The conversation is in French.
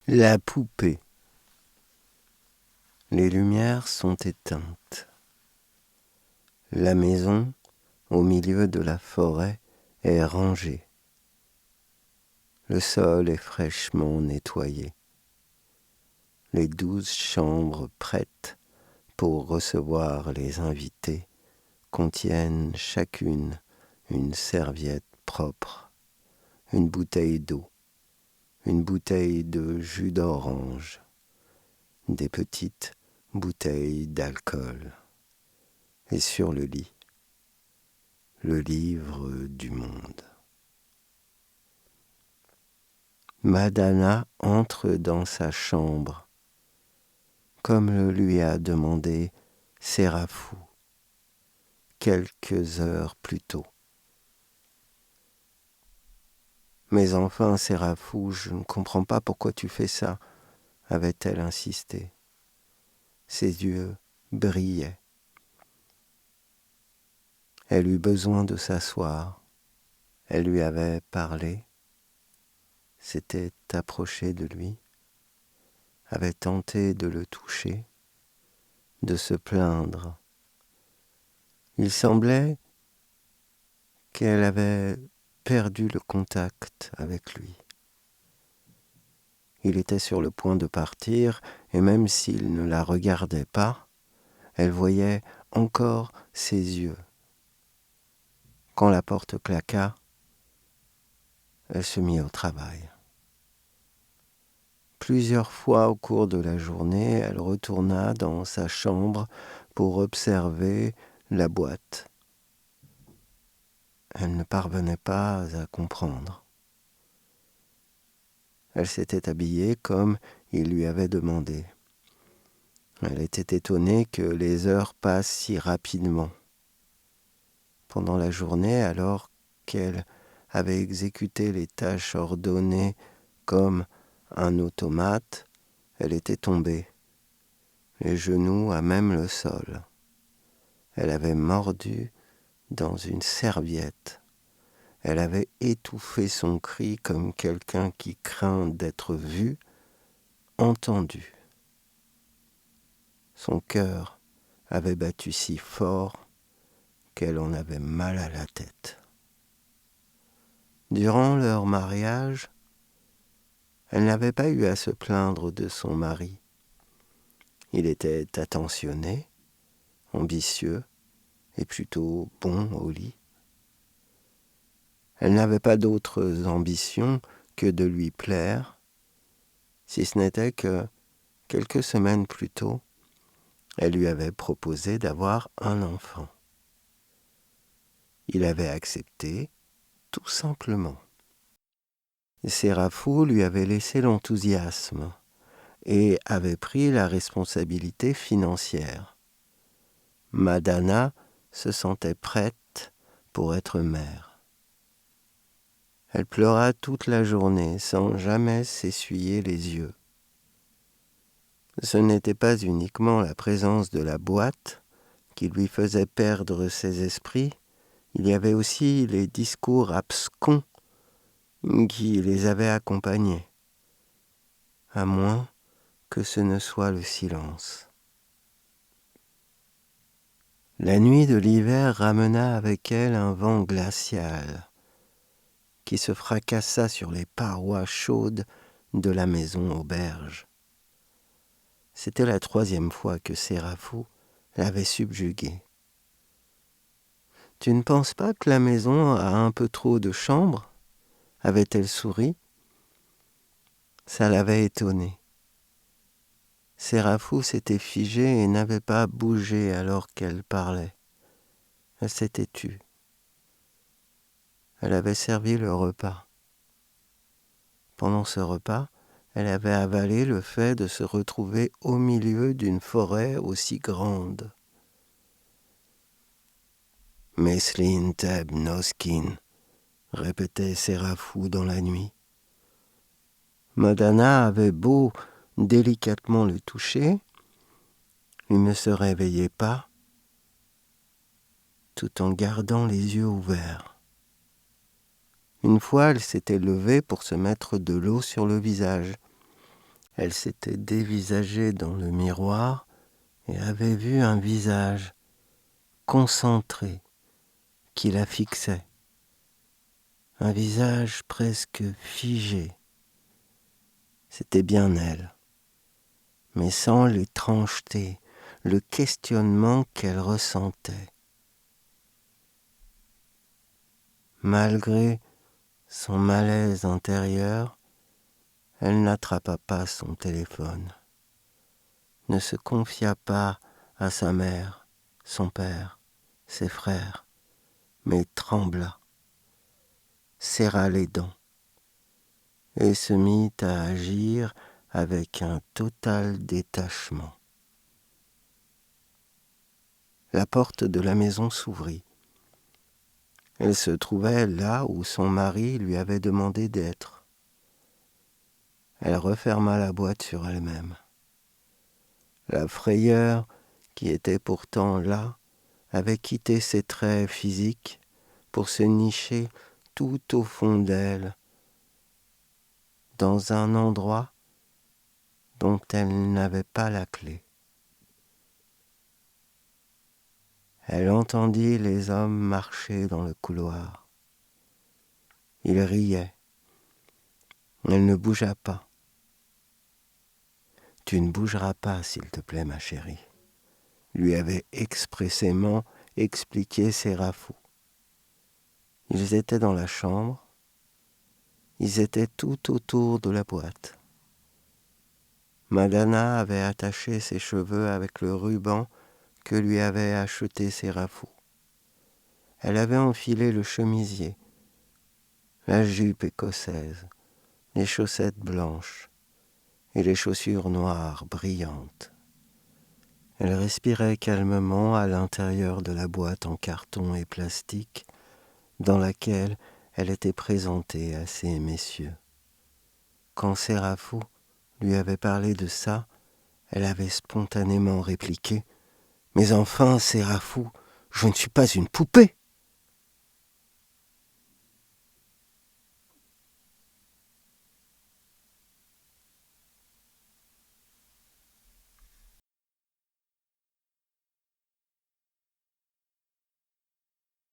La poupée. Les lumières sont éteintes. La maison, au milieu de la forêt, est rangée. Le sol est fraîchement nettoyé. Les 12 chambres prêtes pour recevoir les invités contiennent chacune une serviette propre, une bouteille d'eau, une bouteille de jus d'orange, des petites bouteilles d'alcool. Et sur le lit, le livre du monde. Madana entre dans sa chambre, comme le lui a demandé Séraphou, quelques heures plus tôt. Mais enfin, Séraphou, je ne comprends pas pourquoi tu fais ça, avait-elle insisté. Ses yeux brillaient. Elle eut besoin de s'asseoir. Elle lui avait parlé, s'était approchée de lui, avait tenté de le toucher, de se plaindre. Il semblait qu'elle avait perdu le contact avec lui. Il était sur le point de partir, et même s'il ne la regardait pas, elle voyait encore ses yeux. Quand la porte claqua, elle se mit au travail. Plusieurs fois au cours de la journée, elle retourna dans sa chambre pour observer la boîte. Elle ne parvenait pas à comprendre. Elle s'était habillée comme il lui avait demandé. Elle était étonnée que les heures passent si rapidement. Pendant la journée, alors qu'elle avait exécuté les tâches ordonnées comme un automate, elle était tombée, les genoux à même le sol. Elle avait mordu dans une serviette. Elle avait étouffé son cri comme quelqu'un qui craint d'être vu, entendu. Son cœur avait battu si fort qu'elle en avait mal à la tête. Durant leur mariage, elle n'avait pas eu à se plaindre de son mari. Il était attentionné, ambitieux et plutôt bon au lit. Elle n'avait pas d'autres ambitions que de lui plaire, si ce n'était que, quelques semaines plus tôt, elle lui avait proposé d'avoir un enfant. Il avait accepté, tout simplement. Séraphou lui avait laissé l'enthousiasme et avait pris la responsabilité financière. Madana se sentait prête pour être mère. Elle pleura toute la journée sans jamais s'essuyer les yeux. Ce n'était pas uniquement la présence de la boîte qui lui faisait perdre ses esprits, il y avait aussi les discours abscons qui les avaient accompagnés, à moins que ce ne soit le silence. La nuit de l'hiver ramena avec elle un vent glacial qui se fracassa sur les parois chaudes de la maison auberge. C'était la 3e fois que Séraphou l'avait subjuguée. « Tu ne penses pas que la maison a un peu trop de chambres ?» avait-elle souri. Ça l'avait étonnée. Séraphou s'était figé et n'avait pas bougé alors qu'elle parlait. Elle s'était tue. Elle avait servi le repas. Pendant ce repas, elle avait avalé le fait de se retrouver au milieu d'une forêt aussi grande. « Meslin Teb Noskin » répétait Séraphou dans la nuit. Madana avait beau délicatement le toucher, il ne se réveillait pas, tout en gardant les yeux ouverts. Une fois, elle s'était levée pour se mettre de l'eau sur le visage. Elle s'était dévisagée dans le miroir et avait vu un visage concentré qui la fixait, un visage presque figé. C'était bien elle, mais sans l'étrangeté, le questionnement qu'elle ressentait. Malgré son malaise intérieur, elle n'attrapa pas son téléphone, ne se confia pas à sa mère, son père, ses frères, mais trembla, serra les dents et se mit à agir avec un total détachement. La porte de la maison s'ouvrit. Elle se trouvait là où son mari lui avait demandé d'être. Elle referma la boîte sur elle-même. La frayeur, qui était pourtant là, avait quitté ses traits physiques pour se nicher tout au fond d'elle, dans un endroit dont elle n'avait pas la clé. Elle entendit les hommes marcher dans le couloir. Ils riaient. Elle ne bougea pas. « Tu ne bougeras pas, s'il te plaît, ma chérie », lui avait expressément expliqué Sérafou. Ils étaient dans la chambre. Ils étaient tout autour de la boîte. Madana avait attaché ses cheveux avec le ruban que lui avait acheté Sérafou. Elle avait enfilé le chemisier, la jupe écossaise, les chaussettes blanches et les chaussures noires brillantes. Elle respirait calmement à l'intérieur de la boîte en carton et plastique dans laquelle elle était présentée à ces messieurs. Quand Sérafou lui avait parlé de ça, elle avait spontanément répliqué « Mais enfin, Sérafou, je ne suis pas une poupée !»